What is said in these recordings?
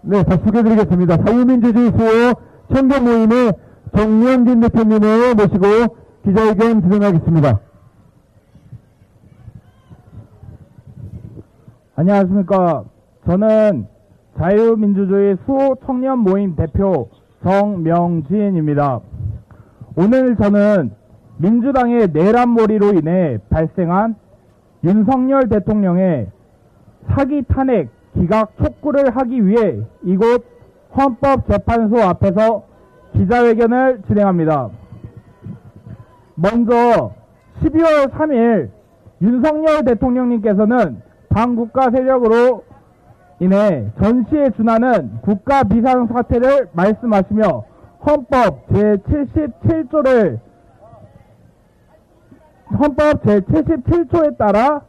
네, 다시 소개해드리겠습니다. 자유민주주의 수호 청년 모임의 정연진 대표님을 모시고 기자회견 진행하겠습니다. 안녕하십니까. 저는 자유민주주의 수호 청년 모임 대표 정명진입니다. 오늘 저는 민주당의 내란몰이로 인해 발생한 윤석열 대통령의 사기 탄핵 기각 촉구를 하기 위해 이곳 헌법재판소 앞에서 기자회견을 진행합니다. 먼저 12월 3일 윤석열 대통령님께서는 반국가 세력으로 인해 전시에 준하는 국가 비상사태를 말씀하시며 헌법 제77조에 따라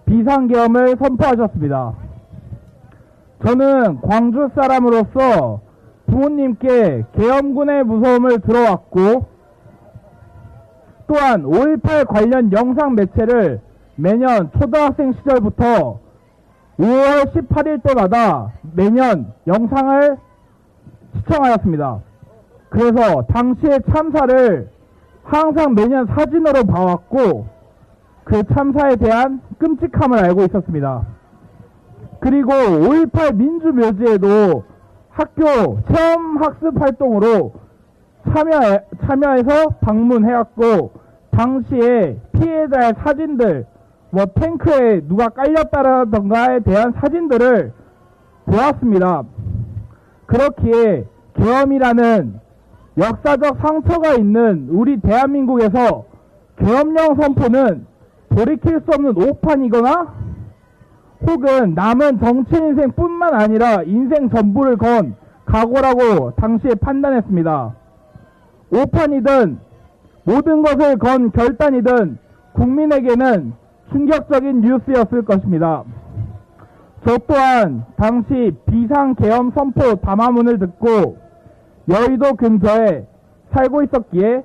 비상계엄을 선포하셨습니다. 저는 광주 사람으로서 부모님께 계엄군의 무서움을 들어왔고, 또한 5.18 관련 영상 매체를 매년 초등학생 시절부터 5월 18일 때마다 매년 영상을 시청하였습니다. 그래서 당시의 참사를 항상 매년 사진으로 봐왔고 그 참사에 대한 끔찍함을 알고 있었습니다. 그리고 5.18 민주묘지에도 학교 체험학습 활동으로 참여해서 방문해왔고, 당시에 피해자의 사진들, 탱크에 누가 깔렸다라던가에 대한 사진들을 보았습니다. 그렇기에 계엄이라는 역사적 상처가 있는 우리 대한민국에서 계엄령 선포는 돌이킬 수 없는 오판이거나 혹은 남은 정치 인생뿐만 아니라 인생 전부를 건 각오라고 당시에 판단했습니다. 오판이든 모든 것을 건 결단이든 국민에게는 충격적인 뉴스였을 것입니다. 저 또한 당시 비상계엄 선포 담화문을 듣고 여의도 근처에 살고 있었기에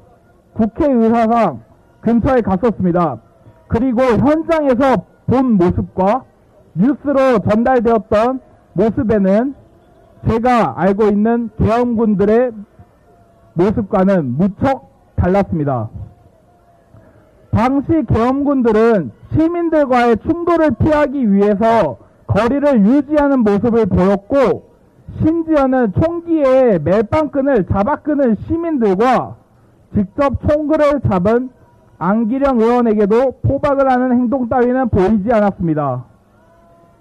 국회의사상 근처에 갔었습니다. 그리고 현장에서 본 모습과 뉴스로 전달되었던 모습에는 제가 알고 있는 계엄군들의 모습과는 무척 달랐습니다. 당시 계엄군들은 시민들과의 충돌을 피하기 위해서 거리를 유지하는 모습을 보였고, 심지어는 총기에 멜빵끈을 잡아 끄는 시민들과 직접 총구를 잡은 안기령 의원에게도 포박을 하는 행동 따위는 보이지 않았습니다.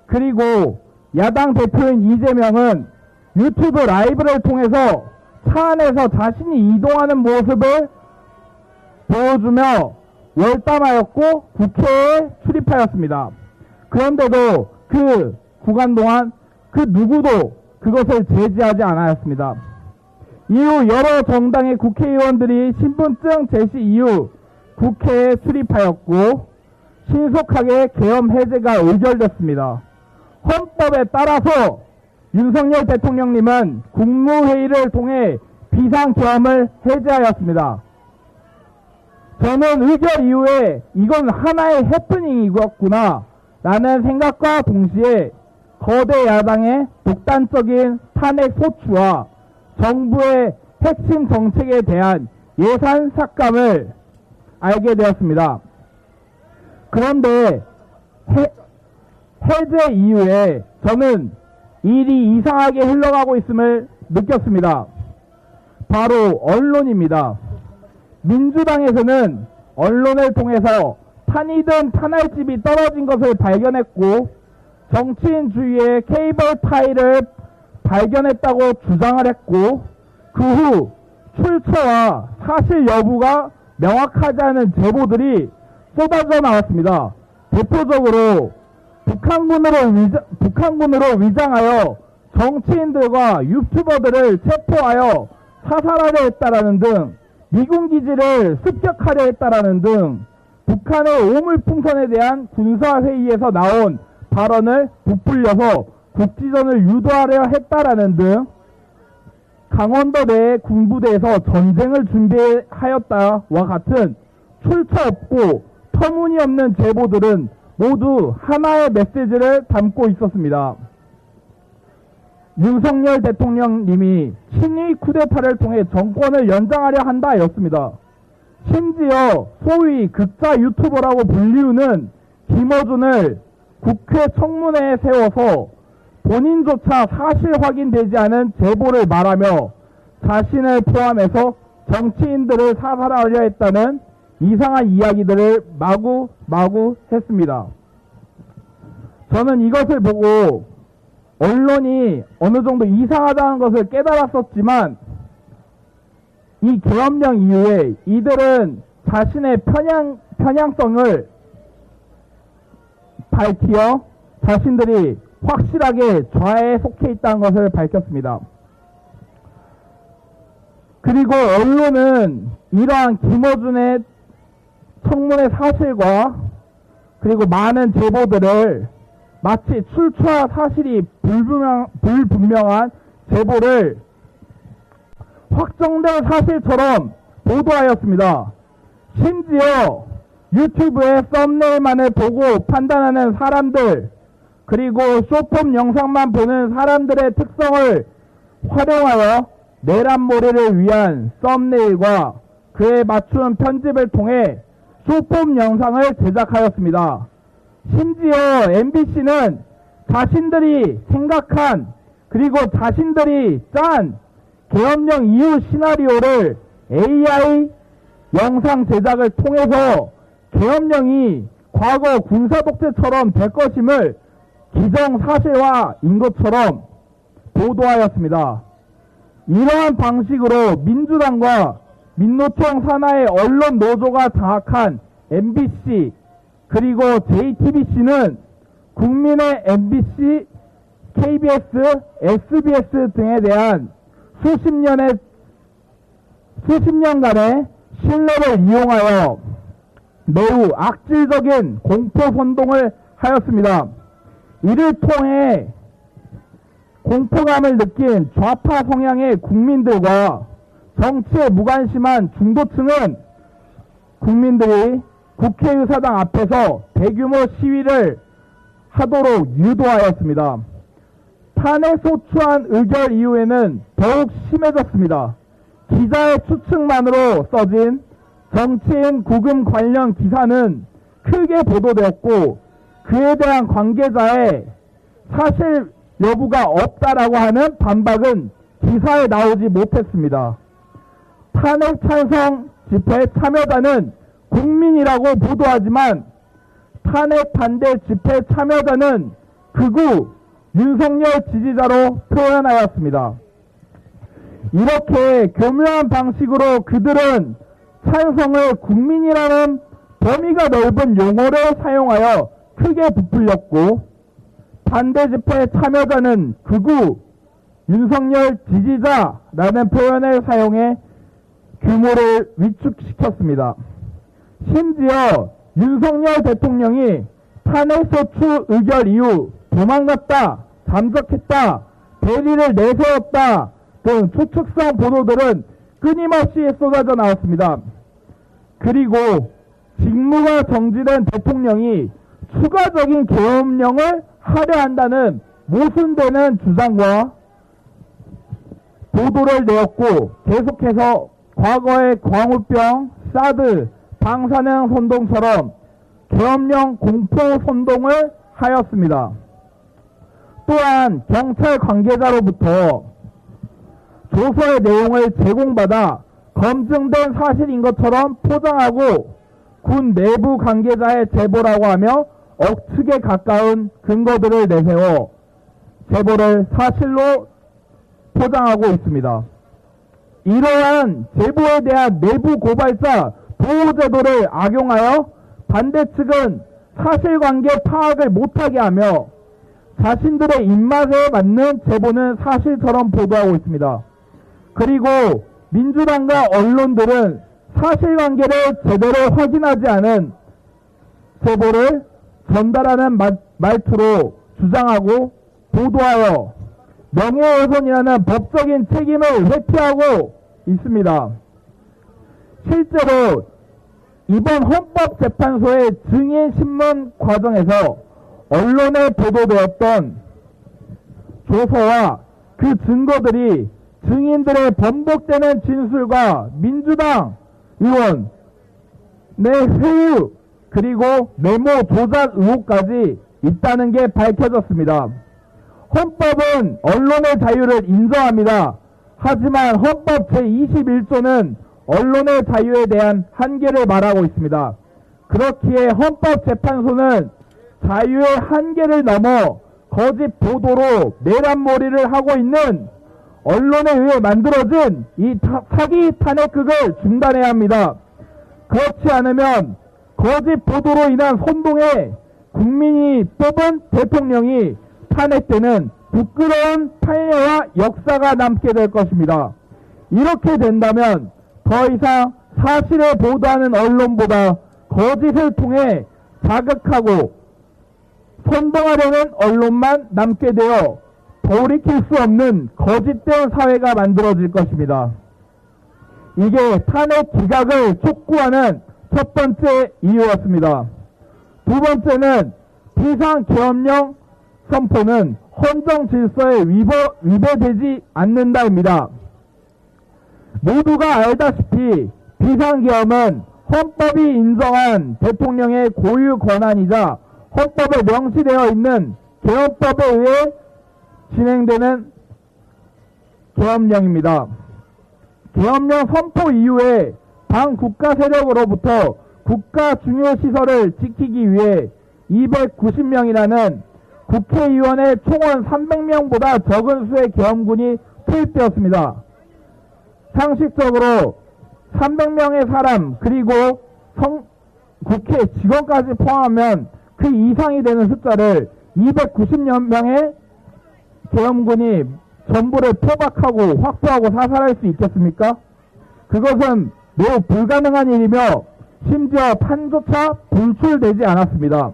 그리고 야당 대표인 이재명은 유튜브 라이브를 통해서 차 안에서 자신이 이동하는 모습을 보여주며 월담하였고 국회에 출입하였습니다. 그런데도 그 구간 동안 그 누구도 그것을 제지하지 않았습니다. 이후 여러 정당의 국회의원들이 신분증 제시 이후 국회에 출입하였고 신속하게 계엄 해제가 의결됐습니다. 헌법에 따라서 윤석열 대통령님은 국무회의를 통해 비상계엄을 해제하였습니다. 저는 의결 이후에 이건 하나의 해프닝이었구나 라는 생각과 동시에 거대 야당의 독단적인 탄핵 소추와 정부의 핵심 정책에 대한 예산 삭감을 알게 되었습니다. 그런데 해제 이후에 저는 일이 이상하게 흘러가고 있음을 느꼈습니다. 바로 언론입니다. 민주당에서는 언론을 통해서 탄이든 탄알집이 떨어진 것을 발견했고 정치인 주위에 케이블 타이를 발견했다고 주장을 했고, 그 후 출처와 사실 여부가 명확하지 않은 제보들이 쏟아져 나왔습니다. 대표적으로 북한군으로 위장하여 정치인들과 유튜버들을 체포하여 사살하려 했다라는 등, 미군 기지를 습격하려 했다라는 등 북한의 오물풍선에 대한 군사회의에서 나온 발언을 부풀려서 국지전을 유도하려 했다라는 등 강원도 내 군부대에서 전쟁을 준비하였다와 같은 출처 없고 터무니없는 제보들은 모두 하나의 메시지를 담고 있었습니다. 윤석열 대통령님이 친위 쿠데타를 통해 정권을 연장하려 한다 였습니다. 심지어 소위 극자 유튜버라고 불리우는 김어준을 국회 청문회에 세워서 본인조차 사실 확인되지 않은 제보를 말하며 자신을 포함해서 정치인들을 사살하려 했다는 이상한 이야기들을 마구 했습니다. 저는 이것을 보고 언론이 어느 정도 이상하다는 것을 깨달았었지만 이 계엄령 이후에 이들은 자신의 편향성을 밝히어 자신들이 확실하게 좌에 속해 있다는 것을 밝혔습니다. 그리고 언론은 이러한 김어준의 청문회 사실과 그리고 많은 제보들을 마치 출처와 사실이 불분명한 제보를 확정된 사실처럼 보도하였습니다. 심지어 유튜브의 썸네일만을 보고 판단하는 사람들, 그리고 쇼폼 영상만 보는 사람들의 특성을 활용하여 내란몰이를 위한 썸네일과 그에 맞춘 편집을 통해 쇼폼 영상을 제작하였습니다. 심지어 MBC는 자신들이 생각한 그리고 자신들이 짠 계엄령 이후 시나리오를 AI 영상 제작을 통해서 계엄령이 과거 군사독재처럼 될 것임을 기정사실화인 것처럼 보도하였습니다. 이러한 방식으로 민주당과 민노총 산하의 언론 노조가 장악한 MBC 그리고 JTBC는 국민의 MBC, KBS, SBS 등에 대한 수십 년간의 신뢰를 이용하여 매우 악질적인 공포 선동을 하였습니다. 이를 통해 공포감을 느낀 좌파 성향의 국민들과 정치에 무관심한 중도층은 국민들이 국회의사당 앞에서 대규모 시위를 하도록 유도하였습니다. 탄핵 소추안 의결 이후에는 더욱 심해졌습니다. 기자의 추측만으로 써진 정치인 구금 관련 기사는 크게 보도되었고 그에 대한 관계자의 사실 여부가 없다라고 하는 반박은 기사에 나오지 못했습니다. 탄핵 찬성 집회 참여자는 국민이라고 보도하지만 탄핵 반대 집회 참여자는 극우 윤석열 지지자로 표현하였습니다. 이렇게 교묘한 방식으로 그들은 찬성을 국민이라는 범위가 넓은 용어를 사용하여 크게 부풀렸고 반대 집회 참여자는 극우 윤석열 지지자라는 표현을 사용해 규모를 위축시켰습니다. 심지어 윤석열 대통령이 탄핵소추 의결 이후 도망갔다, 잠적했다, 대리를 내세웠다 등 추측성 보도들은 끊임없이 쏟아져 나왔습니다. 그리고 직무가 정지된 대통령이 추가적인 계엄령을 하려 한다는 모순되는 주장과 보도를 내었고 계속해서 과거의 광우병, 사드, 방사능 선동처럼 계엄령 공포 선동을 하였습니다. 또한 경찰 관계자로부터 조서의 내용을 제공받아 검증된 사실인 것처럼 포장하고 군 내부 관계자의 제보라고 하며 억측에 가까운 근거들을 내세워 제보를 사실로 포장하고 있습니다. 이러한 제보에 대한 내부 고발자 보호제도를 악용하여 반대 측은 사실관계 파악을 못하게 하며 자신들의 입맛에 맞는 제보는 사실처럼 보도하고 있습니다. 그리고 민주당과 언론들은 사실관계를 제대로 확인하지 않은 제보를 전달하는 말투로 주장하고 보도하여 명예훼손이라는 법적인 책임을 회피하고 있습니다. 실제로 이번 헌법재판소의 증인 신문 과정에서 언론에 보도되었던 조서와 그 증거들이 증인들의 번복되는 진술과 민주당 의원의 회유 그리고 메모 조작 의혹까지 있다는 게 밝혀졌습니다. 헌법은 언론의 자유를 인정합니다. 하지만 헌법 제21조는 언론의 자유에 대한 한계를 말하고 있습니다. 그렇기에 헌법재판소는 자유의 한계를 넘어 거짓 보도로 내란몰이를 하고 있는 언론에 의해 만들어진 이 사기 탄핵극을 중단해야 합니다. 그렇지 않으면 거짓 보도로 인한 선동에 국민이 뽑은 대통령이 탄핵되는 부끄러운 판례와 역사가 남게 될 것입니다. 이렇게 된다면 더 이상 사실을 보도하는 언론보다 거짓을 통해 자극하고 선동하려는 언론만 남게 되어 돌이킬 수 없는 거짓된 사회가 만들어질 것입니다. 이게 탄핵 기각을 촉구하는 첫 번째 이유였습니다. 두 번째는 비상계엄령 선포는 헌정 질서에 위배되지 않는다입니다. 모두가 알다시피 비상계엄은 헌법이 인정한 대통령의 고유 권한이자 헌법에 명시되어 있는 계엄법에 의해 진행되는 계엄령입니다. 계엄령 선포 이후에 당 국가 세력으로부터 국가 중요 시설을 지키기 위해 290명이라는 국회의원의 총원 300명보다 적은 수의 계엄군이 투입되었습니다. 상식적으로 300명의 사람 그리고 국회 직원까지 포함하면 그 이상이 되는 숫자를 290명의 계엄군이 전부를 포박하고 확보하고 사살할 수 있겠습니까? 그것은 매우 불가능한 일이며 심지어 탄조차 불출되지 않았습니다.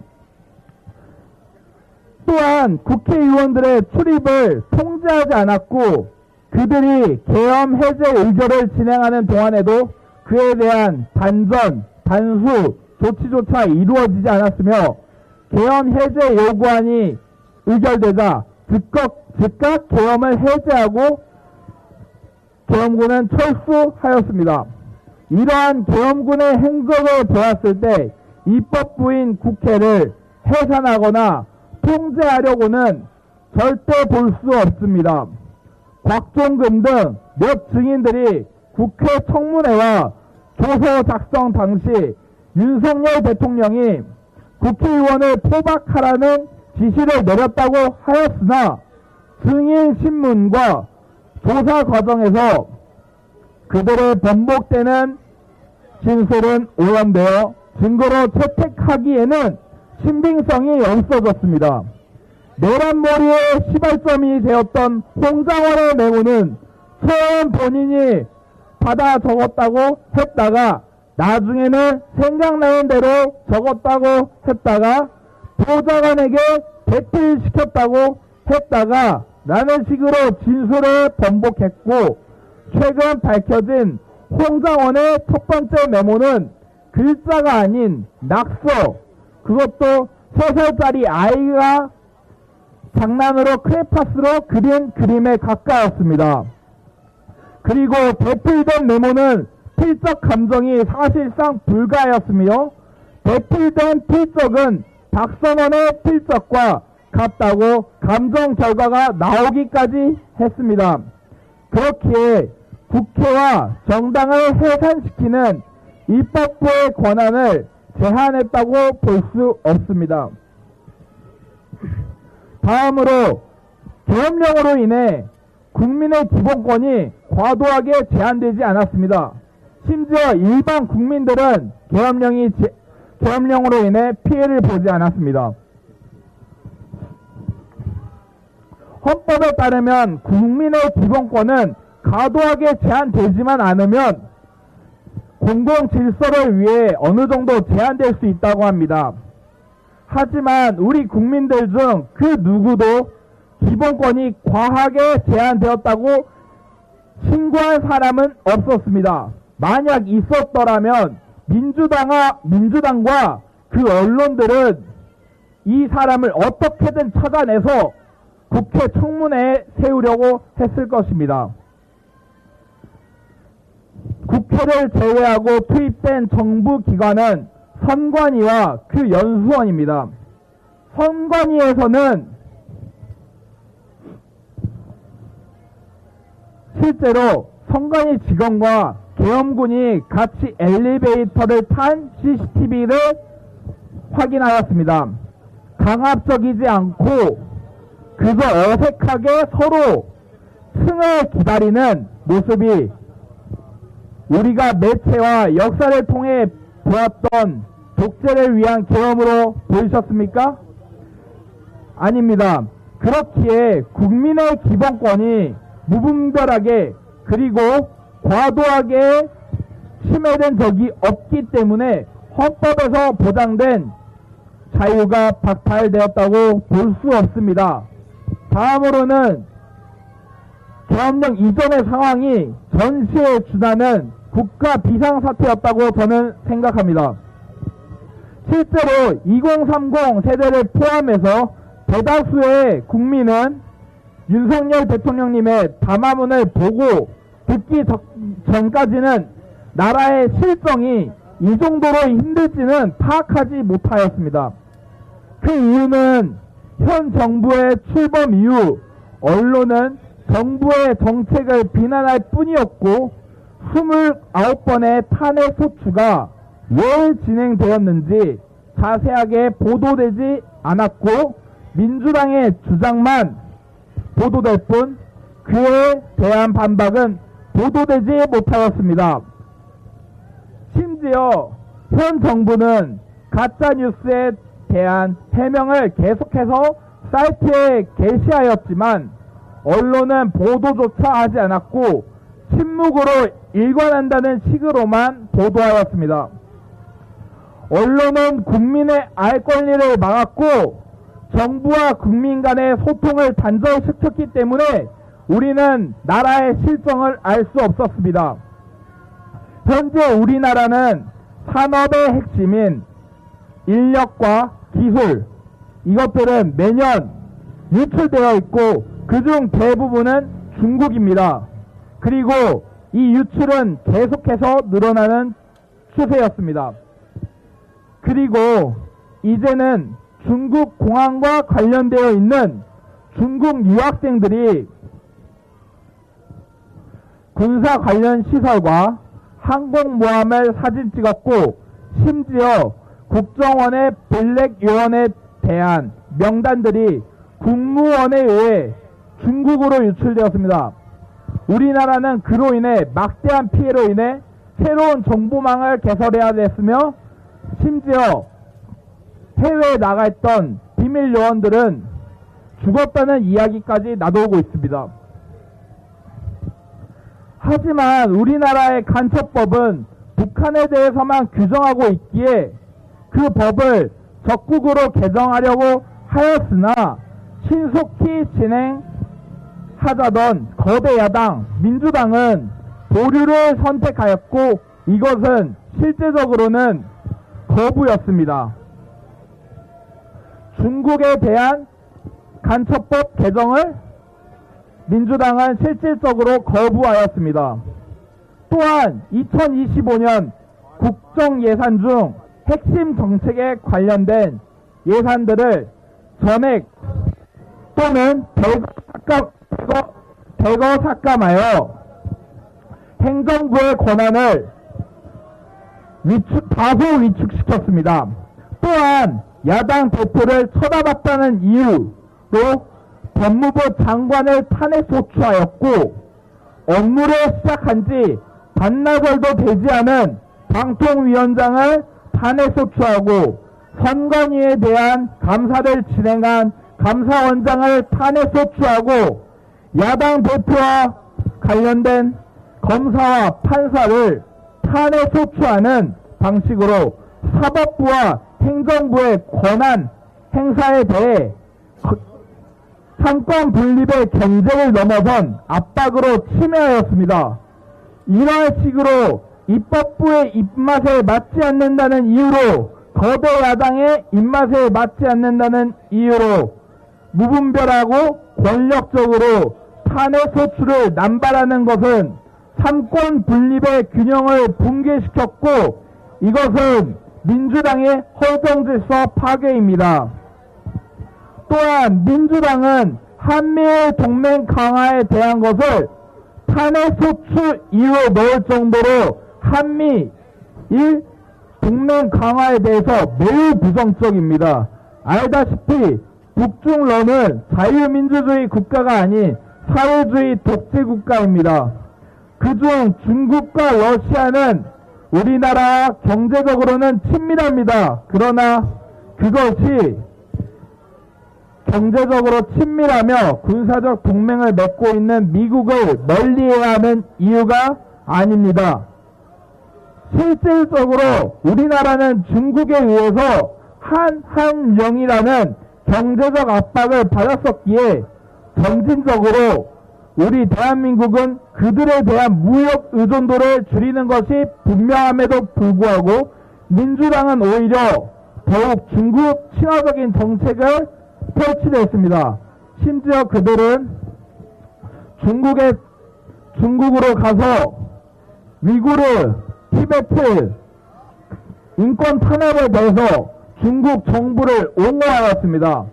또한 국회의원들의 출입을 통제하지 않았고 그들이 계엄 해제 의결을 진행하는 동안에도 그에 대한 단전, 단수 조치조차 이루어지지 않았으며 계엄 해제 요구안이 의결되자 즉각 계엄을 해제하고 계엄군은 철수하였습니다. 이러한 계엄군의 행적을 보았을 때 입법부인 국회를 해산하거나 통제하려고는 절대 볼 수 없습니다. 곽종근 등 몇 증인들이 국회 청문회와 조서 작성 당시 윤석열 대통령이 국회의원을 포박하라는 지시를 내렸다고 하였으나 증인 신문과 조사 과정에서 그들의 번복되는 진술은 오염되어 증거로 채택하기에는 신빙성이 없어졌습니다. 내란몰이의 시발점이 되었던 홍장원의 메모는 처음 본인이 받아 적었다고 했다가 나중에는 생각나는 대로 적었다고 했다가 보좌관에게 대필시켰다고 했다가 라는 식으로 진술을 번복했고 최근 밝혀진 홍장원의 첫 번째 메모는 글자가 아닌 낙서, 그것도 3살짜리 아이가 장난으로 크레파스로 그린 그림에 가까웠습니다. 그리고 대필된 메모는 필적 감정이 사실상 불가하였으며 대필된 필적은 박선원의 필적과 같다고 감정 결과가 나오기까지 했습니다. 그렇기에 국회와 정당을 해산시키는 입법부의 권한을 제한했다고 볼 수 없습니다. 다음으로 계엄령으로 인해 국민의 기본권이 과도하게 제한되지 않았습니다. 심지어 일반 국민들은 계엄령으로 인해 피해를 보지 않았습니다. 헌법에 따르면 국민의 기본권은 과도하게 제한되지만 않으면 공공 질서를 위해 어느 정도 제한될 수 있다고 합니다. 하지만 우리 국민들 중 그 누구도 기본권이 과하게 제한되었다고 신고한 사람은 없었습니다. 만약 있었더라면 민주당과 그 언론들은 이 사람을 어떻게든 찾아내서 국회 청문회에 세우려고 했을 것입니다. 국회를 제외하고 투입된 정부 기관은 선관위와 그 연수원입니다. 선관위에서는 실제로 선관위 직원과 계엄군이 같이 엘리베이터를 탄 CCTV를 확인하였습니다. 강압적이지 않고 그저 어색하게 서로 층을 기다리는 모습이 우리가 매체와 역사를 통해 보았던 독재를 위한 계엄으로 보이셨습니까? 아닙니다. 그렇기에 국민의 기본권이 무분별하게 그리고 과도하게 침해된 적이 없기 때문에 헌법에서 보장된 자유가 박탈되었다고 볼 수 없습니다. 다음으로는 계엄령 이전의 상황이 전시에 준하는 국가 비상사태였다고 저는 생각합니다. 실제로 2030 세대를 포함해서 대다수의 국민은 윤석열 대통령님의 담화문을 보고 듣기 전까지는 나라의 실정이 이 정도로 힘들지는 파악하지 못하였습니다. 그 이유는 현 정부의 출범 이후 언론은 정부의 정책을 비난할 뿐이었고 29번의 탄핵 소추가 왜 진행되었는지 자세하게 보도되지 않았고 민주당의 주장만 보도될 뿐 그에 대한 반박은 보도되지 못하였습니다. 심지어 현 정부는 가짜뉴스에 대한 해명을 계속해서 사이트에 게시하였지만 언론은 보도조차 하지 않았고 침묵으로 일관한다는 식으로만 보도하였습니다. 언론은 국민의 알 권리를 막았고 정부와 국민 간의 소통을 단절시켰기 때문에 우리는 나라의 실정을 알 수 없었습니다. 현재 우리나라는 산업의 핵심인 인력과 기술 이것들은 매년 유출되어 있고 그중 대부분은 중국입니다. 그리고 이 유출은 계속해서 늘어나는 추세였습니다. 그리고 이제는 중국 공항과 관련되어 있는 중국 유학생들이 군사 관련 시설과 항공모함을 사진 찍었고 심지어 국정원의 블랙 요원에 대한 명단들이 국무원에 의해 중국으로 유출되었습니다. 우리나라는 그로 인해 막대한 피해로 인해 새로운 정보망을 개설해야 됐으며 심지어 해외에 나가 있던 비밀 요원들은 죽었다는 이야기까지 나돌고 있습니다. 하지만 우리나라의 간첩법은 북한에 대해서만 규정하고 있기에 그 법을 적극으로 개정하려고 하였으나 신속히 진행하자던 거대 야당 민주당은 보류를 선택하였고 이것은 실제적으로는 거부였습니다. 중국에 대한 간첩법 개정을 민주당은 실질적으로 거부하였습니다. 또한 2025년 국정예산 중 핵심 정책에 관련된 예산들을 전액 또는 대거 삭감하여 행정부의 권한을 다소 위축시켰습니다. 또한 야당 대표를 쳐다봤다는 이유로 법무부 장관을 탄핵 소추하였고 업무를 시작한 지 반나절도 되지 않은 방통위원장을 탄핵 소추하고 선관위에 대한 감사를 진행한 감사원장을 탄핵 소추하고 야당 대표와 관련된 검사와 판사를 탄핵 소추하는 방식으로 사법부와 행정부의 권한 행사에 대해 상권 분립의 경쟁을 넘어선 압박으로 침해하였습니다. 이러한 식으로 입법부의 입맛에 맞지 않는다는 이유로, 거대 야당의 입맛에 맞지 않는다는 이유로 무분별하고 권력적으로 탄핵 소추를 남발하는 것은 삼권 분립의 균형을 붕괴시켰고, 이것은 민주당의 헌정질서 파괴입니다. 또한 민주당은 한미일 동맹 강화에 대한 것을 탄핵 소추 이유로 넣을 정도로 한미일 동맹 강화에 대해서 매우 부정적입니다. 알다시피 북중러는 자유민주주의 국가가 아닌 사회주의 독재 국가입니다. 그중 중국과 러시아는 우리나라와 경제적으로는 친밀합니다. 그러나 그것이 경제적으로 친밀하며 군사적 동맹을 맺고 있는 미국을 멀리해야 하는 이유가 아닙니다. 실질적으로 우리나라는 중국에 의해서 한한령이라는 경제적 압박을 받았었기에 점진적으로 우리 대한민국은 그들에 대한 무역 의존도를 줄이는 것이 분명함에도 불구하고 민주당은 오히려 더욱 중국 친화적인 정책을 펼치냈습니다. 심지어 그들은 중국으로 가서 위구르, 티베트 인권 탄압에 대해서 중국 정부를 옹호하였습니다.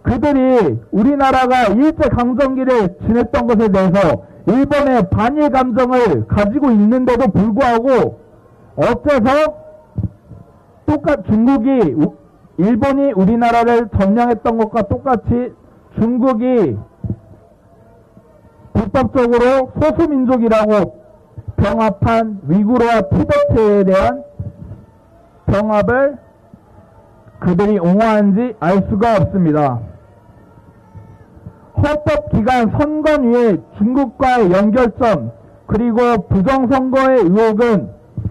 그들이 우리나라가 일제강점기를 지냈던 것에 대해서 일본의 반일 감정을 가지고 있는데도 불구하고 어째서 일본이 우리나라를 점령했던 것과 똑같이 중국이 불법적으로 소수민족이라고 병합한 위구르와 티베트에 대한 병합을 그들이 옹호한지 알 수가 없습니다. 헌법기관 선관위의 중국과의 연결점 그리고 부정선거의 의혹은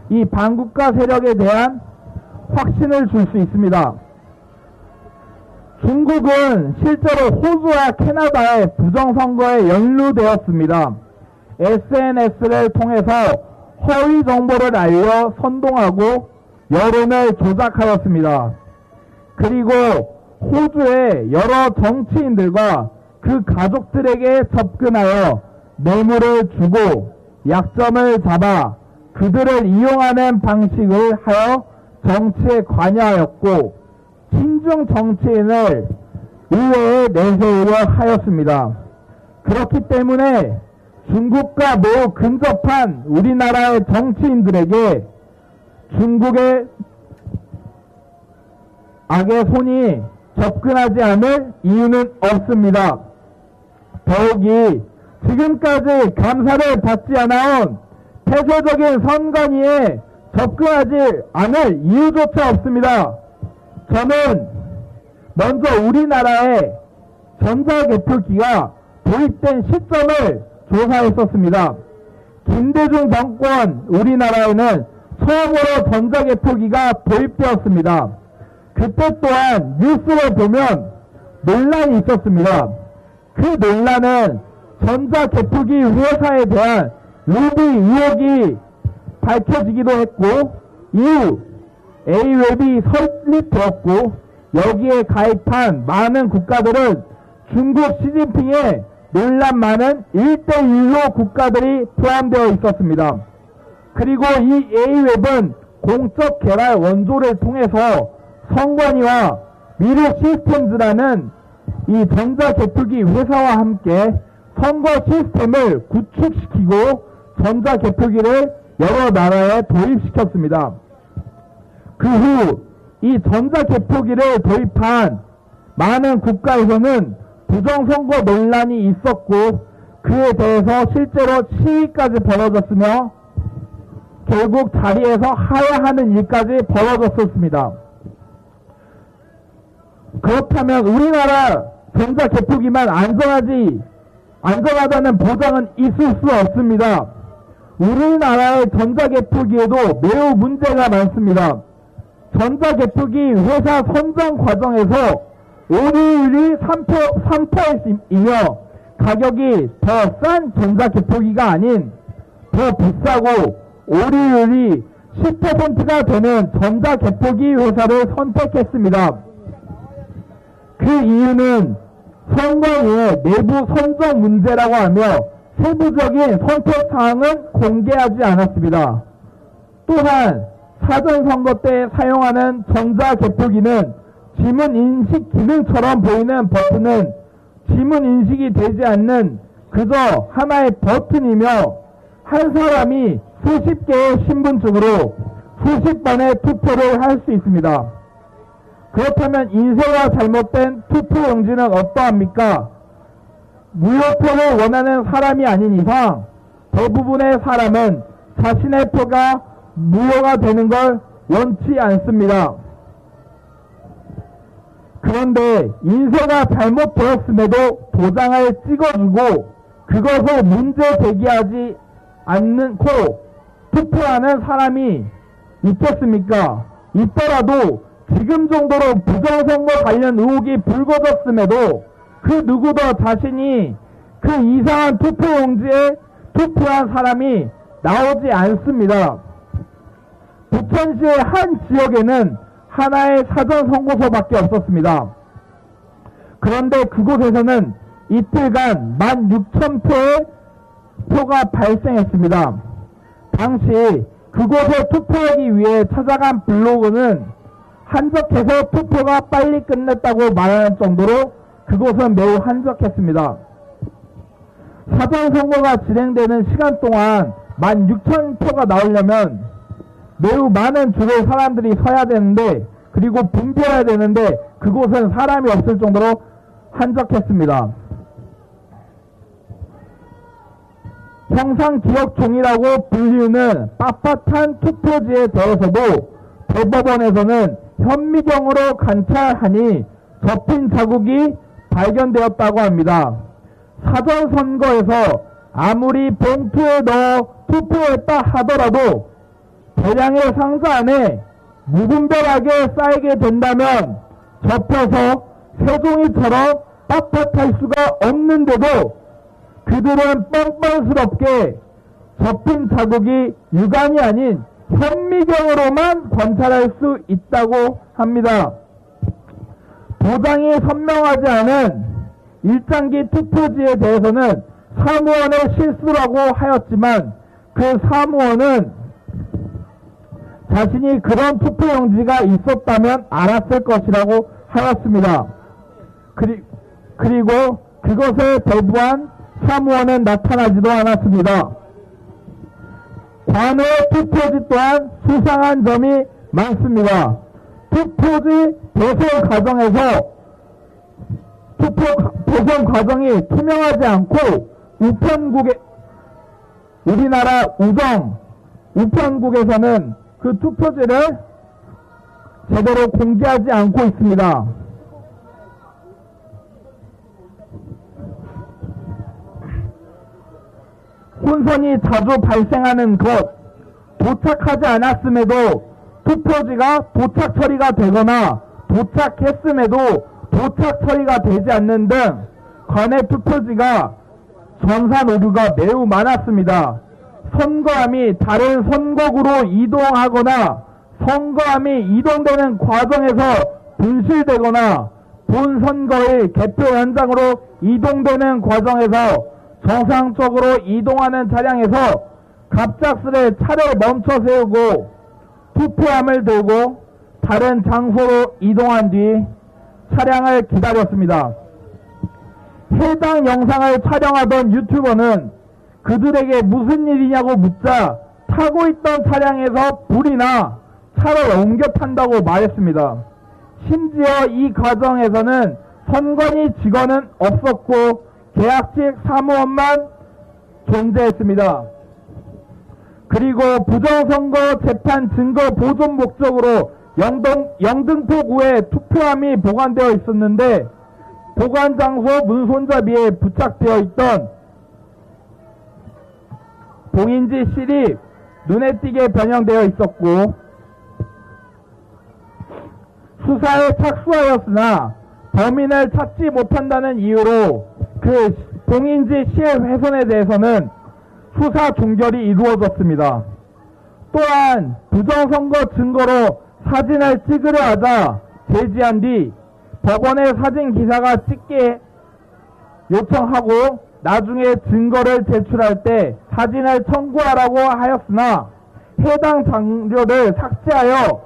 이 반국가 세력에 대한 확신을 줄 수 있습니다. 중국은 실제로 호주와 캐나다의 부정선거에 연루되었습니다. SNS를 통해서 허위 정보를 알려 선동하고 여론을 조작하였습니다. 그리고 호주의 여러 정치인들과 그 가족들에게 접근하여 뇌물을 주고 약점을 잡아 그들을 이용하는 방식을 하여 정치에 관여하였고 친중 정치인을 의회에 내세우려 하였습니다. 그렇기 때문에 중국과 매우 근접한 우리나라의 정치인들에게 중국의 악의 손이 접근하지 않을 이유는 없습니다. 더욱이 지금까지 감사를 받지 않아온 폐쇄적인 선관위에 접근하지 않을 이유조차 없습니다. 저는 먼저 우리나라의 전자개표기가 도입된 시점을 조사했었습니다. 김대중 정권 우리나라에는 처음으로 전자개표기가 도입되었습니다. 그때 또한 뉴스를 보면 논란이 있었습니다. 그 논란은 전자개표기 회사에 대한 로비 의혹이 밝혀지기도 했고 이후 A웹이 설립되었고 여기에 가입한 많은 국가들은 중국 시진핑의 논란 많은 1대1로 국가들이 포함되어 있었습니다. 그리고 이 A웹은 공적 개발 원조를 통해서 선관위와 미르 시스템즈라는 이 전자개표기 회사와 함께 선거 시스템을 구축시키고 전자개표기를 여러 나라에 도입시켰습니다. 그 후 이 전자개표기를 도입한 많은 국가에서는 부정선거 논란이 있었고 그에 대해서 실제로 시위까지 벌어졌으며 결국 자리에서 하야하는 일까지 벌어졌었습니다. 그렇다면 우리나라 전자개표기만 안전하다는 보장은 있을 수 없습니다. 우리나라의 전자개표기에도 매우 문제가 많습니다. 전자개표기 회사 선정 과정에서 오류율이 3%이며 가격이 더 싼 전자개표기가 아닌 더 비싸고 오류율이 10%가 되는 전자개표기 회사를 선택했습니다. 그 이유는 선관위의 내부 선정 문제라고 하며 세부적인 선택사항은 공개하지 않았습니다. 또한 사전선거 때 사용하는 전자개표기는 지문인식 기능처럼 보이는 버튼은 지문인식이 되지 않는 그저 하나의 버튼이며 한 사람이 수십 개의 신분증으로 수십 번의 투표를 할 수 있습니다. 그렇다면 인쇄가 잘못된 투표용지는 어떠합니까? 무효표를 원하는 사람이 아닌 이상 대부분의 사람은 자신의 표가 무효가 되는 걸 원치 않습니다. 그런데 인쇄가 잘못되었음에도 도장을 찍어주고 그것을 문제 제기하지 않고 투표하는 사람이 있겠습니까? 있더라도 지금 정도로 부정선거 관련 의혹이 불거졌음에도 그 누구도 자신이 그 이상한 투표용지에 투표한 사람이 나오지 않습니다. 부천시의 한 지역에는 하나의 사전선거소밖에 없었습니다. 그런데 그곳에서는 이틀간 16,000표의 표가 발생했습니다. 당시 그곳에 투표하기 위해 찾아간 블로그는 한적해서 투표가 빨리 끝냈다고 말하는 정도로 그곳은 매우 한적했습니다. 사전선거가 진행되는 시간 동안 16,000표가 나오려면 매우 많은 줄에 사람들이 서야 되는데 그리고 분배해야 되는데 그곳은 사람이 없을 정도로 한적했습니다. 형상기억종이라고 불리우는 빳빳한 투표지에 대해서도 대법원에서는 현미경으로 관찰하니 접힌 자국이 발견되었다고 합니다. 사전선거에서 아무리 봉투에 넣어 투표했다 하더라도 대량의 상자 안에 무분별하게 쌓이게 된다면 접혀서 새종이처럼 빳빳할 수가 없는데도 그들은 뻔뻔스럽게 접힌 자국이 육안이 아닌 현미경으로만 관찰할 수 있다고 합니다. 도장이 선명하지 않은 일장기 투표지에 대해서는 사무원의 실수라고 하였지만 그 사무원은 자신이 그런 투표용지가 있었다면 알았을 것이라고 하였습니다. 그리고 그것에 배부한 사무원은 나타나지도 않았습니다. 관외 투표지 또한 수상한 점이 많습니다. 투표지 배송 과정에서 투표 배송 과정이 투명하지 않고 우리나라 우편국에서는 그 투표지를 제대로 공개하지 않고 있습니다. 혼선이 자주 발생하는 것, 도착하지 않았음에도 투표지가 도착 처리가 되거나 도착했음에도 도착 처리가 되지 않는 등 관외 투표지가 전산 오류가 매우 많았습니다. 선거함이 다른 선거구로 이동하거나 선거함이 이동되는 과정에서 분실되거나 본 선거의 개표 현장으로 이동되는 과정에서 정상적으로 이동하는 차량에서 갑작스레 차를 멈춰 세우고 투표함을 들고 다른 장소로 이동한 뒤 차량을 기다렸습니다. 해당 영상을 촬영하던 유튜버는 그들에게 무슨 일이냐고 묻자 타고 있던 차량에서 불이 나 차를 옮겨 탄다고 말했습니다. 심지어 이 과정에서는 선관위 직원은 없었고 계약직 사무원만 존재했습니다. 그리고 부정선거 재판 증거 보존 목적으로 영등포구에 투표함이 보관되어 있었는데 보관장소 문손잡이에 부착되어 있던 봉인지 실이 눈에 띄게 변형되어 있었고 수사에 착수하였으나 범인을 찾지 못한다는 이유로 그 봉인지 실 훼손에 대해서는 수사 종결이 이루어졌습니다. 또한 부정선거 증거로 사진을 찍으려 하자 제지한 뒤 법원에 사진 기사가 찍게 요청하고 나중에 증거를 제출할 때 사진을 청구하라고 하였으나 해당 자료를 삭제하여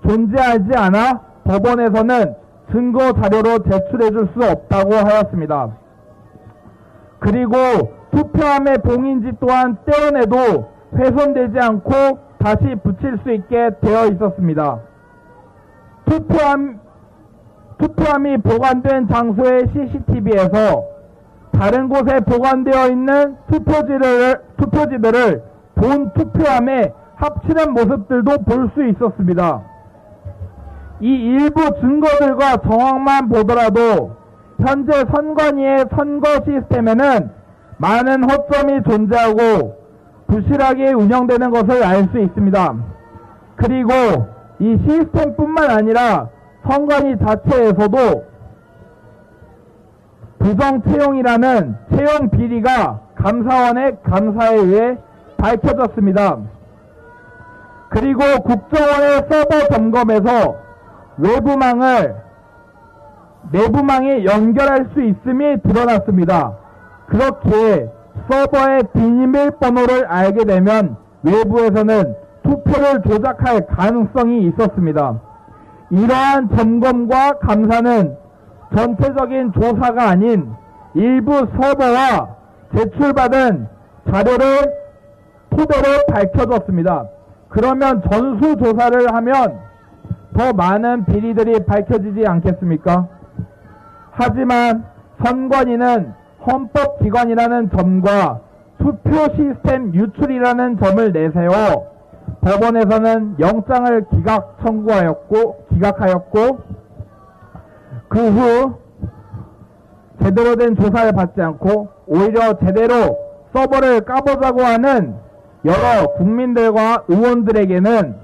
존재하지 않아 법원에서는 증거 자료로 제출해 줄 수 없다고 하였습니다. 그리고 투표함의 봉인지 또한 떼어내도 훼손되지 않고 다시 붙일 수 있게 되어 있었습니다. 투표함이 보관된 장소의 CCTV에서 다른 곳에 보관되어 있는 투표지들을 본 투표함에 합치는 모습들도 볼 수 있었습니다. 이 일부 증거들과 정황만 보더라도 현재 선관위의 선거 시스템에는 많은 허점이 존재하고 부실하게 운영되는 것을 알 수 있습니다. 그리고 이 시스템뿐만 아니라 선관위 자체에서도 부정 채용이라는 채용 비리가 감사원의 감사에 의해 밝혀졌습니다. 그리고 국정원의 서버 점검에서 외부망을 내부망에 연결할 수 있음이 드러났습니다. 그렇기에 서버의 비밀번호를 알게 되면 외부에서는 투표를 조작할 가능성이 있었습니다. 이러한 점검과 감사는 전체적인 조사가 아닌 일부 서버와 제출받은 자료를 토대로 밝혀졌습니다. 그러면 전수조사를 하면 더 많은 비리들이 밝혀지지 않겠습니까? 하지만 선관위는 헌법기관이라는 점과 투표 시스템 유출이라는 점을 내세워 법원에서는 영장을 기각하였고 그 후 제대로 된 조사를 받지 않고 오히려 제대로 서버를 까보자고 하는 여러 국민들과 의원들에게는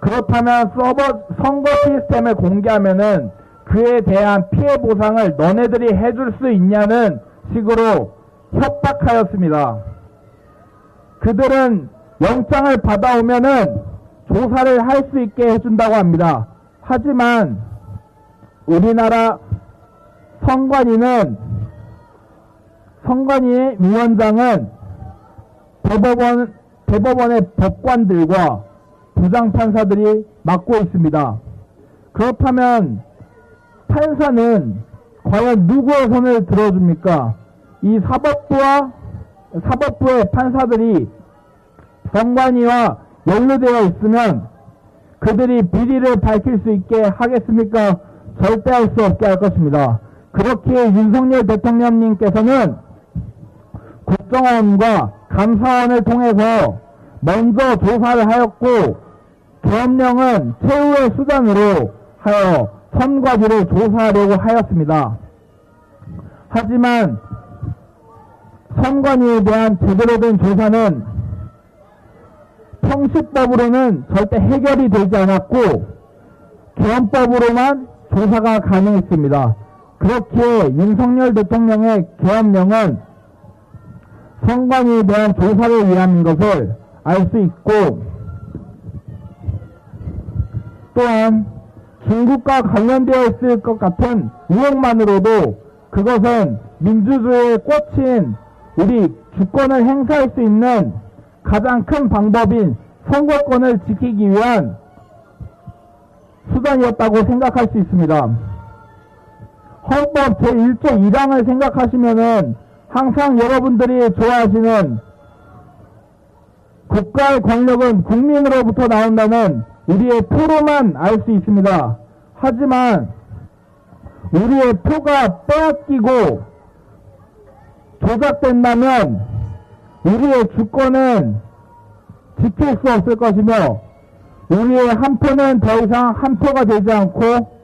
그렇다면 선거 시스템을 공개하면은 그에 대한 피해 보상을 너네들이 해줄 수 있냐는 식으로 협박하였습니다. 그들은 영장을 받아오면은 조사를 할 수 있게 해준다고 합니다. 하지만 우리나라 선관위의 위원장은 대법원의 법관들과 부장판사들이 맡고 있습니다. 그렇다면 판사는 과연 누구의 손을 들어줍니까? 이 사법부의 판사들이 선관위와 연루되어 있으면 그들이 비리를 밝힐 수 있게 하겠습니까? 절대 할 수 없게 할 것입니다. 그렇기에 윤석열 대통령님께서는 국정원과 감사원을 통해서 먼저 조사를 하였고 계엄령은 최후의 수단으로 하여 선관위를 조사하려고 하였습니다. 하지만 선관위에 대한 제대로 된 조사는 형식법으로는 절대 해결이 되지 않았고 계엄법으로만 조사가 가능했습니다. 그렇기에 윤석열 대통령의 계엄령은 선관위에 대한 조사를 위한 것을 알 수 있고 또한 중국과 관련되어 있을 것 같은 의혹만으로도 그것은 민주주의의 꽃인 우리 주권을 행사할 수 있는 가장 큰 방법인 선거권을 지키기 위한 수단이었다고 생각할 수 있습니다. 헌법 제1조 1항을 생각하시면은 항상 여러분들이 좋아하시는 국가의 권력은 국민으로부터 나온다는 우리의 표로만 알 수 있습니다. 하지만 우리의 표가 빼앗기고 조작된다면 우리의 주권은 지킬 수 없을 것이며 우리의 한 표는 더 이상 한 표가 되지 않고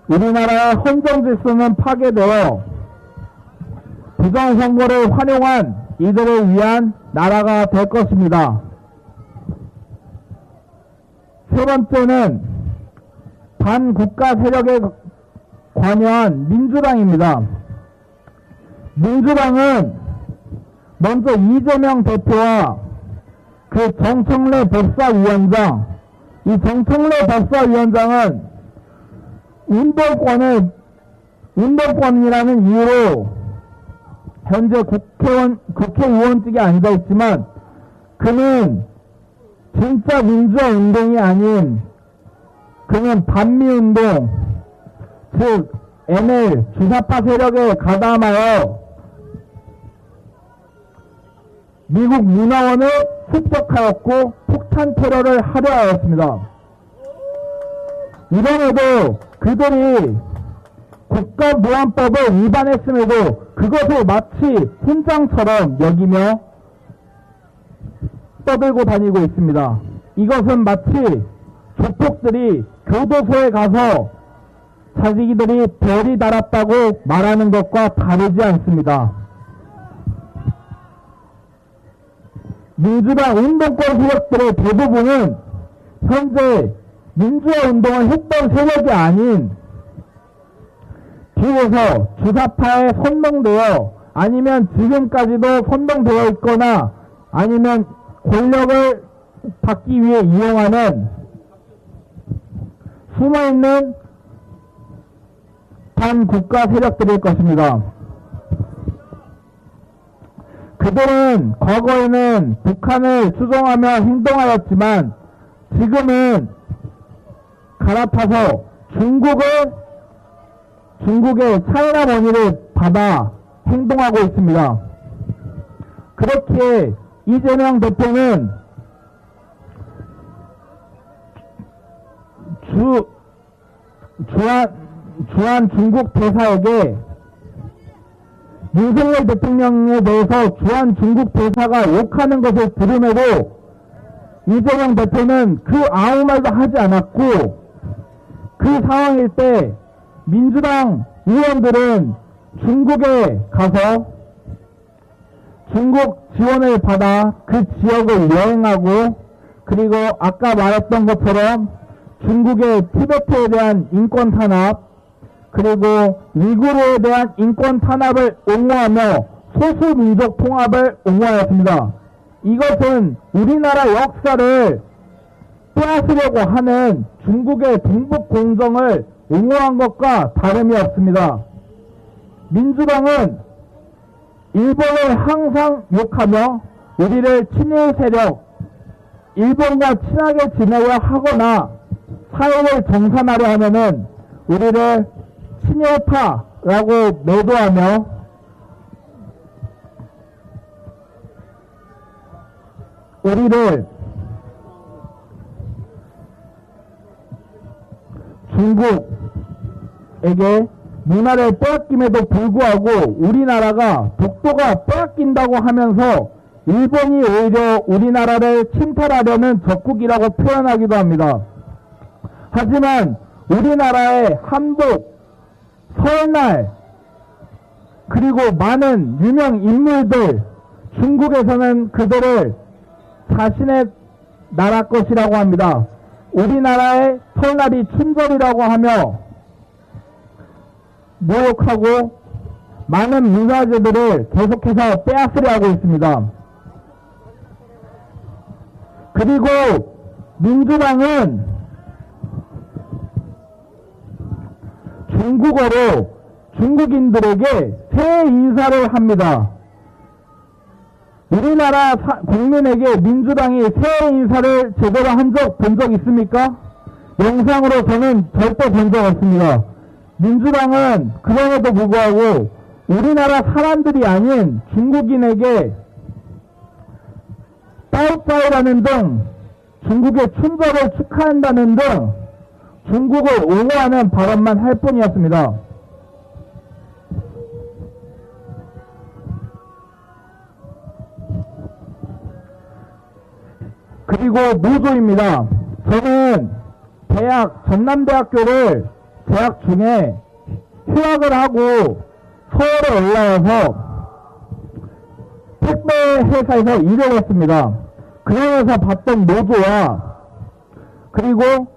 우리나라의 헌정 질서는 파괴되어 부정선거를 활용한 이들을 위한 나라가 될 것입니다. 세 번째는 반국가 세력에 관여한 민주당입니다. 민주당은 먼저 이재명 대표와 그 정청래 법사위원장, 이 정청래 법사위원장은 운동권이라는 이유로 현재 국회의원직에 앉아있지만 그는 진짜 민주화 운동이 아닌 그는 반미운동, 즉 NL 주사파 세력에 가담하여 미국 문화원을 습격하였고 폭탄 테러를 하려 하였습니다. 이번에도 그들이 국가보안법을 위반했음에도 그것을 마치 훈장처럼 여기며 떠들고 다니고 있습니다. 이것은 마치 조폭들이 교도소에 가서 자기들이 별이 달았다고 말하는 것과 다르지 않습니다. 민주당 운동권 세력들의 대부분은 현재 민주화 운동을 했던 세력이 아닌 뒤에서 주사파에 선동되어 아니면 지금까지도 선동되어 있거나 아니면 권력을 받기 위해 이용하는 숨어있는 반국가 세력들일 것입니다. 그들은 과거에는 북한을 추종하며 행동하였지만 지금은 갈아타서 중국의 차이나머니를 받아 행동하고 있습니다. 그렇기에 이재명 대표는 주한 중국 대사에게 윤석열 대통령에 대해서 주한 중국 대사가 욕하는 것을 들음에도 이재명 대표는 그 아무 말도 하지 않았고 그 상황일 때 민주당 의원들은 중국에 가서 중국 지원을 받아 그 지역을 여행하고 그리고 아까 말했던 것처럼 중국의 티베트에 대한 인권 탄압 그리고 위구르에 대한 인권 탄압을 옹호하며 소수민족 통합을 옹호하였습니다. 이것은 우리나라 역사를 빼앗으려고 하는 중국의 동북공정을 옹호한 것과 다름이 없습니다. 민주당은 일본을 항상 욕하며 우리를 친일 세력, 일본과 친하게 지내려 하거나 사회를 정산하려 하면은 우리를 친일파라고 매도하며 우리를 중국에게 문화를 빼앗김에도 불구하고 우리나라가 독도가 빼앗긴다고 하면서 일본이 오히려 우리나라를 침탈하려는 적국이라고 표현하기도 합니다. 하지만 우리나라의 한복, 설날, 그리고 많은 유명 인물들, 중국에서는 그들을 자신의 나라 것이라고 합니다. 우리나라의 설날이 춘절이라고 하며 모욕하고 많은 문화재들을 계속해서 빼앗으려 하고 있습니다. 그리고 민주당은 중국어로 중국인들에게 새해 인사를 합니다. 우리나라 국민에게 민주당이 새해 인사를 제대로 본 적 있습니까? 영상으로 저는 절대 본 적 없습니다. 민주당은 그럼에도 불구하고 우리나라 사람들이 아닌 중국인에게 빠이빠이라는 등 중국의 춘절을 축하한다는 등 중국을 옹호하는 발언만 할 뿐이었습니다. 그리고 노조입니다. 저는 전남대학교를 재학 중에 휴학을 하고 서울에 올라와서 택배 회사에서 일을 했습니다. 그러면서 봤던 노조와 그리고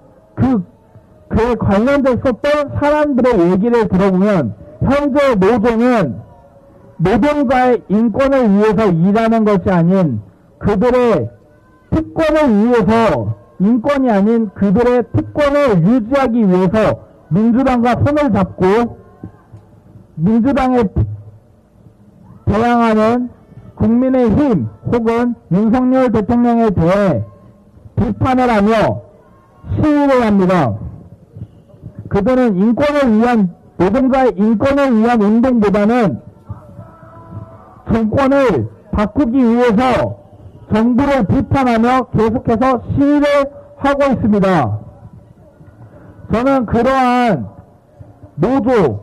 그에 관련됐었던 사람들의 얘기를 들어보면 현재 노조는 노동자의 인권을 위해서 일하는 것이 아닌 그들의 특권을 위해서, 인권이 아닌 그들의 특권을 유지하기 위해서 민주당과 손을 잡고 민주당에 대항하는 국민의힘 혹은 윤석열 대통령에 대해 비판을 하며 시위를 합니다. 그들은 인권을 위한, 노동자의 인권을 위한 운동보다는 정권을 바꾸기 위해서 정부를 비판하며 계속해서 시위를 하고 있습니다. 저는 그러한 노조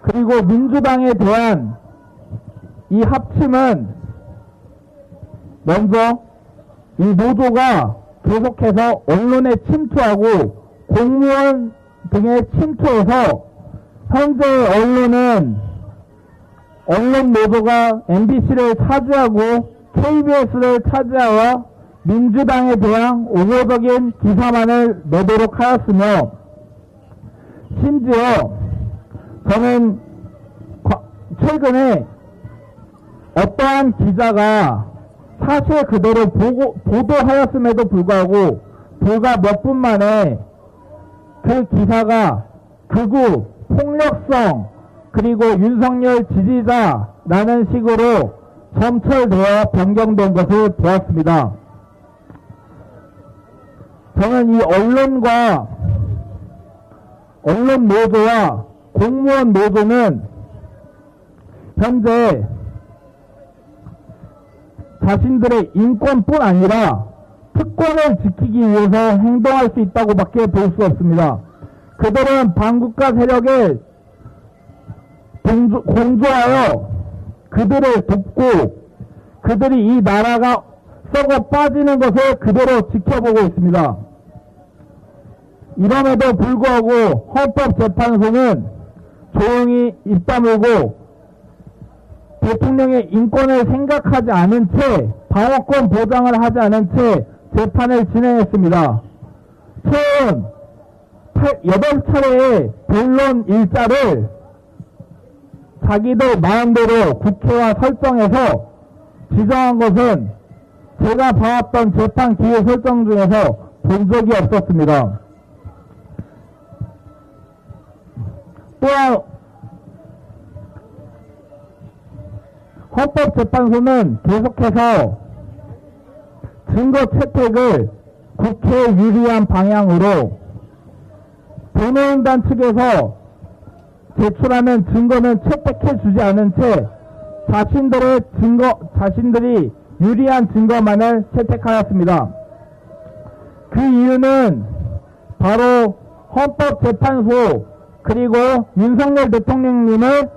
그리고 민주당에 대한 이 합침은 먼저 이 노조가 계속해서 언론에 침투하고 공무원 등에 침투해서 현재 언론 노조가 MBC를 차지하고 KBS를 차지하여 민주당에 대한 옹호적인 기사만을 내도록 하였으며, 심지어 저는 최근에 어떠한 기자가 사실 그대로 보도하였음에도 불구하고 불과 몇 분 만에 그 기사가 극우, 폭력성, 그리고 윤석열 지지자라는 식으로 점철되어 변경된 것을 보았습니다. 저는 이 언론 노조와 공무원 노조는 현재 자신들의 인권뿐 아니라 특권을 지키기 위해서 행동할 수 있다고 밖에 볼 수 없습니다. 그들은 반국가 세력에 공조하여 그들을 돕고 그들이 이 나라가 썩어 빠지는 것을 그대로 지켜보고 있습니다. 이럼에도 불구하고 헌법재판소는 조용히 입 다물고 대통령의 인권을 생각하지 않은 채, 방어권 보장을 하지 않은 채 재판을 진행했습니다. 총 8차례의 변론 일자를 자기들 마음대로 국회와 설정해서 지정한 것은 제가 봐왔던 재판 기회 설정 중에서 본 적이 없었습니다. 또한 헌법재판소는 계속해서 증거 채택을 국회에 유리한 방향으로 변호인단 측에서 제출하는 증거는 채택해 주지 않은 채 자신들이 유리한 증거만을 채택하였습니다. 그 이유는 바로 헌법재판소 그리고 윤석열 대통령님을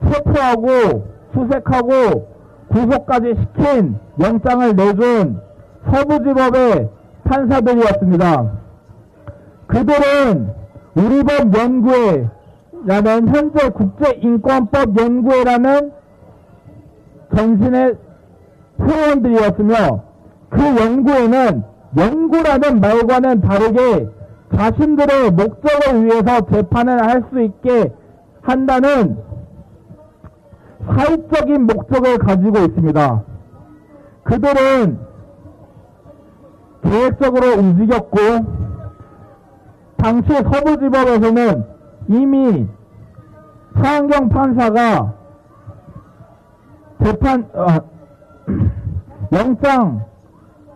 체포하고 수색하고 구속까지 시킨 영장을 내준 서부지법의 판사들이었습니다. 그들은 우리법연구회라는 현재 국제인권법연구회라는 전신의 회원들이었으며 그 연구회는 연구라는 말과는 다르게 자신들의 목적을 위해서 재판을 할 수 있게 한다는 사익적인 목적을 가지고 있습니다. 그들은 계획적으로 움직였고 당시 서부지법에서는 이미 차은경 판사가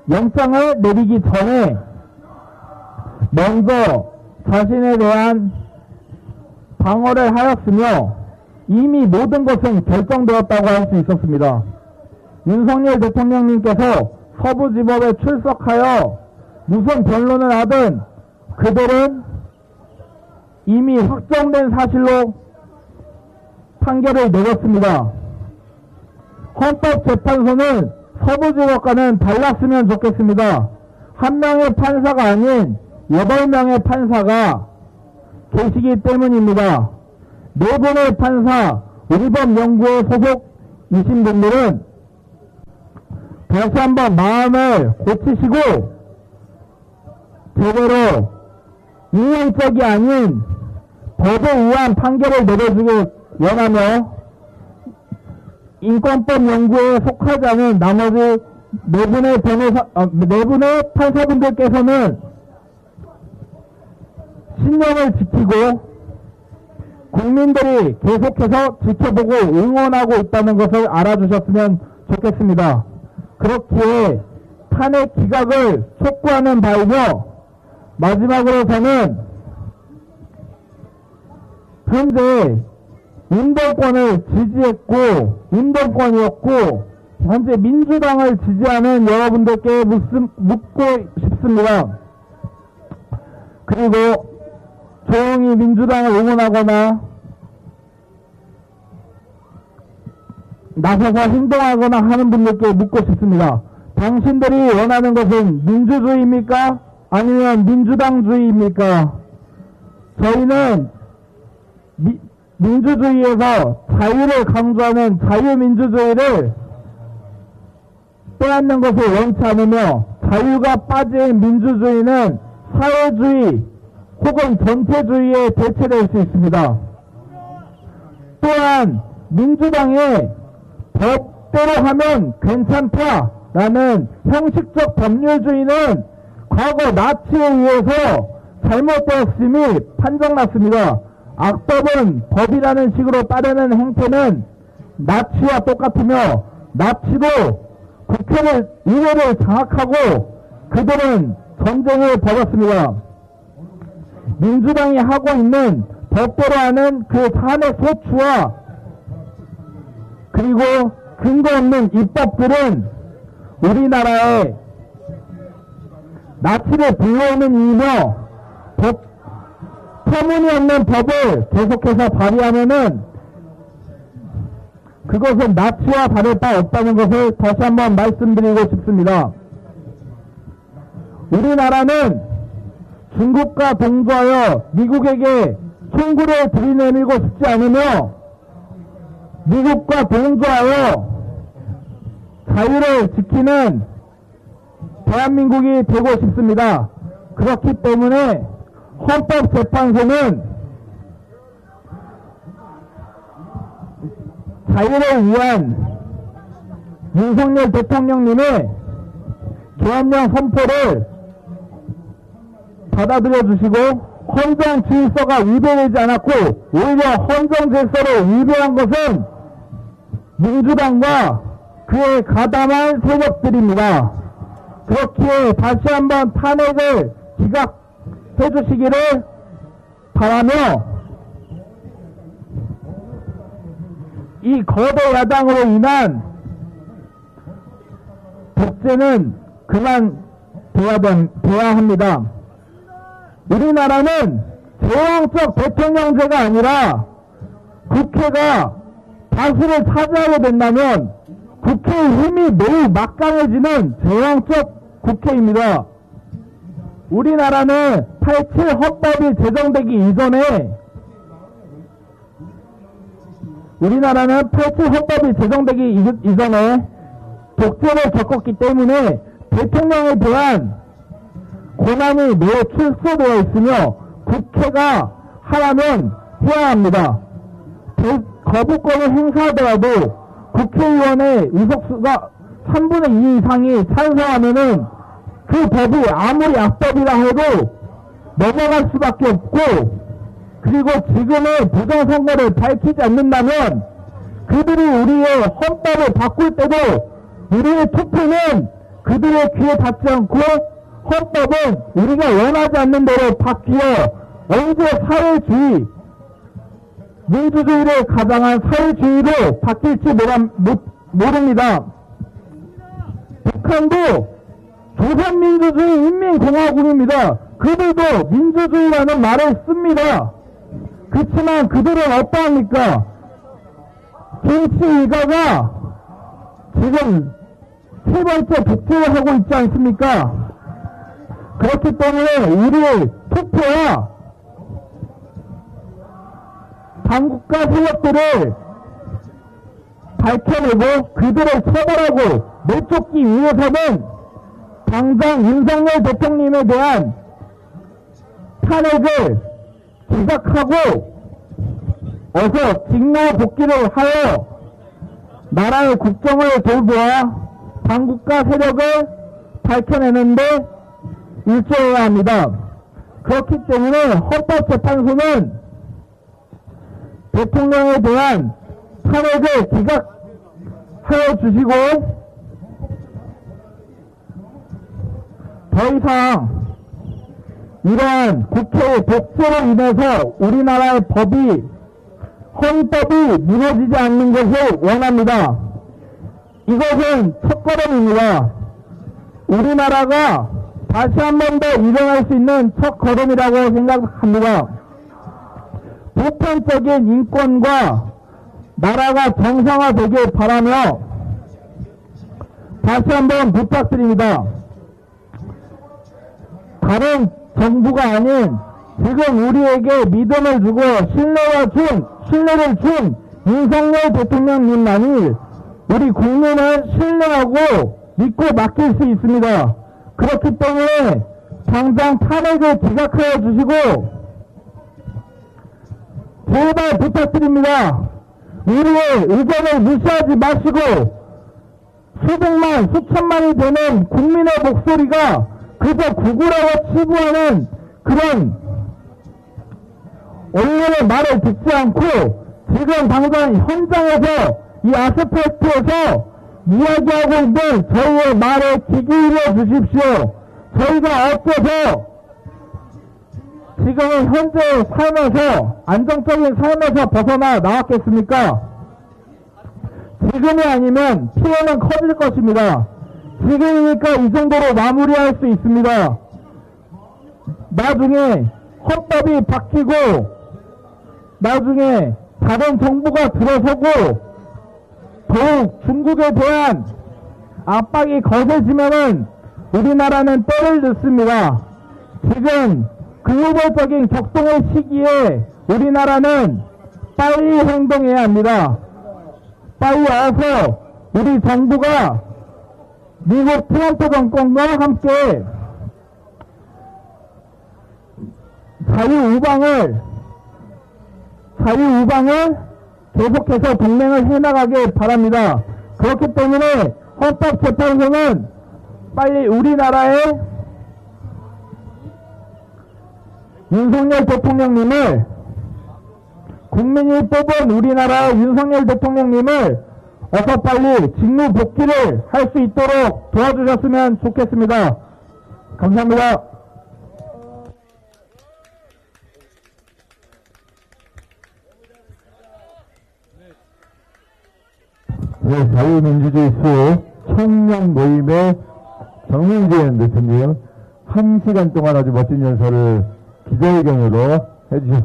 영장을 내리기 전에 먼저 자신에 대한 방어를 하였으며 이미 모든 것은 결정되었다고 할 수 있었습니다. 윤석열 대통령님께서 서부지법에 출석하여 무슨 변론을 하든 그들은 이미 확정된 사실로 판결을 내렸습니다. 헌법재판소는 서부지법과는 달랐으면 좋겠습니다. 한 명의 판사가 아닌 8명의 판사가 계시기 때문입니다. 4분의 판사, 우리법연구회 소속이신 분들은 다시 한번 마음을 고치시고 제대로 이념적이 아닌 법에 의한 판결을 내려주길 원하며 인권법 연구에 속하지 않은 나머지 네 분의 판사분들께서는 신념을 지키고 국민들이 계속해서 지켜보고 응원하고 있다는 것을 알아주셨으면 좋겠습니다. 그렇기에 탄핵 기각을 촉구하는 바이며, 마지막으로 저는 현재 운동권을 지지했고 운동권이었고 현재 민주당을 지지하는 여러분들께 묻고 싶습니다. 그리고 조용히 민주당을 응원하거나 나서서 행동하거나 하는 분들께 묻고 싶습니다. 당신들이 원하는 것은 민주주의입니까? 아니면 민주당주의입니까? 저희는 민주주의에서 자유를 강조하는 자유민주주의를 빼앗는 것을 원치 않으며, 자유가 빠진 민주주의는 사회주의 혹은 전체주의에 대체될 수 있습니다. 또한 민주당의 법대로 하면 괜찮다라는 형식적 법률주의는 과거 나치에 의해서 잘못되었음이 판정났습니다. 악법은 법이라는 식으로 따르는 행태는 나치와 똑같으며, 나치도 의회를 장악하고 그들은 전쟁을 벌였습니다. 민주당이 하고 있는 법대로 하는 그 탄핵 소추와 그리고 근거 없는 입법들은 우리나라에 나치를 불러오는 이유며, 터무니없는 법을 계속해서 발의하면은 그것은 나치와 다를 바 없다는 것을 다시 한번 말씀드리고 싶습니다. 우리나라는 중국과 동조하여 미국에게 총구를 들이내밀고 싶지 않으며, 미국과 동조하여 자유를 지키는 대한민국이 되고 싶습니다. 그렇기 때문에 헌법재판소는 자유를 위한 윤석열 대통령님의 계엄령 선포를 받아들여 주시고, 헌정 질서가 위배되지 않았고 오히려 헌정 질서를 위배한 것은 민주당과 그에 가담한 세력들입니다. 그렇기에 다시 한번 탄핵을 기각해 주시기를 바라며, 이 거대 야당으로 인한 독재는 그만돼야 합니다. 우리나라는 제왕적 대통령제가 아니라 국회가 다수를 차지하게 된다면 국회의 힘이 매우 막강해지는 제왕적 국회입니다. 우리나라는 87 헌법이 제정되기 이전에 독재를 겪었기 때문에 대통령에 대한 권한이 매우 축소되어 있으며 있으며 하라면 해야 합니다. 거부권을 행사하더라도 국회의원의 의석수가 3분의 2 이상이 찬성하면은 그 법이 아무리 악법이라 해도 넘어갈 수밖에 없고, 그리고 지금의 부정선거를 밝히지 않는다면 그들이 우리의 헌법을 바꿀 때도 우리의 투표는 그들의 귀에 닿지 않고 헌법은 우리가 원하지 않는 대로 바뀌어 언제 사회주의, 민주주의를 가장한 사회주의로 바뀔지 모릅니다. 북한도 조선민주주의 인민공화국입니다. 그들도 민주주의라는 말을 씁니다. 그렇지만 그들은 어떠합니까? 김치 일가가 지금 세 번째 독재를 하고 있지 않습니까? 그렇기 때문에 우리의 투표와 당국가 세력들을 밝혀내고 그들을 처벌하고 내쫓기 위해서는 당장 윤석열 대통령에 대한 탄핵을 기각하고 어서 직무 복귀를 하여 나라의 국정을 돌보아 반국가 세력을 밝혀내는데 일조해야 합니다. 그렇기 때문에 헌법재판소는 대통령에 대한 탄핵을 기각하여 주시고 더 이상 이러한 국회의 독재로 인해서 우리나라의 헌법이 무너지지 않는 것을 원합니다. 이것은 첫걸음입니다. 우리나라가 다시 한 번 더 일어날 수 있는 첫걸음이라고 생각합니다. 보편적인 인권과 나라가 정상화되길 바라며 다시 한번 부탁드립니다. 다른 정부가 아닌 지금 우리에게 믿음을 주고 신뢰를 준 윤석열 대통령님만이 우리 국민을 신뢰하고 믿고 맡길 수 있습니다. 그렇기 때문에 당장 탄핵을 기각하여 주시고 제발 부탁드립니다. 우리의 의견을 무시하지 마시고 수백만 수천만이 되는 국민의 목소리가 그저 구구라고 치부하는 그런 언론의 말을 듣지 않고 지금 당장 현장에서 이 아스팔트에서 이야기하고 있는 저희의 말에 귀 기울여 주십시오. 저희가 어째서 지금은 현재 삶에서 안정적인 삶에서 벗어나 나왔겠습니까? 지금이 아니면 피해는 커질 것입니다. 지금이니까 이 정도로 마무리할 수 있습니다. 나중에 헌법이 바뀌고 나중에 다른 정부가 들어서고 더욱 중국에 대한 압박이 거세지면은 우리나라는 때를 늦습니다. 지금 글로벌적인 격동의 시기에 우리나라는 빨리 행동해야 합니다. 빨리 와서 우리 정부가 미국 트럼프 정권과 함께 자유우방을 계속해서 동맹을 해나가길 바랍니다. 그렇기 때문에 헌법재판소는 빨리 우리나라의 윤석열 대통령님을 국민이 뽑은 우리나라의 윤석열 대통령님을 어서 빨리 직무 복귀를 할 수 있도록 도와주셨으면 좋겠습니다. 감사합니다. 네, 자유민주주의 수 청년 모임의 정명진 대표님 1시간 동안 아주 멋진 연설을 기자회견으로 해주셨습니다.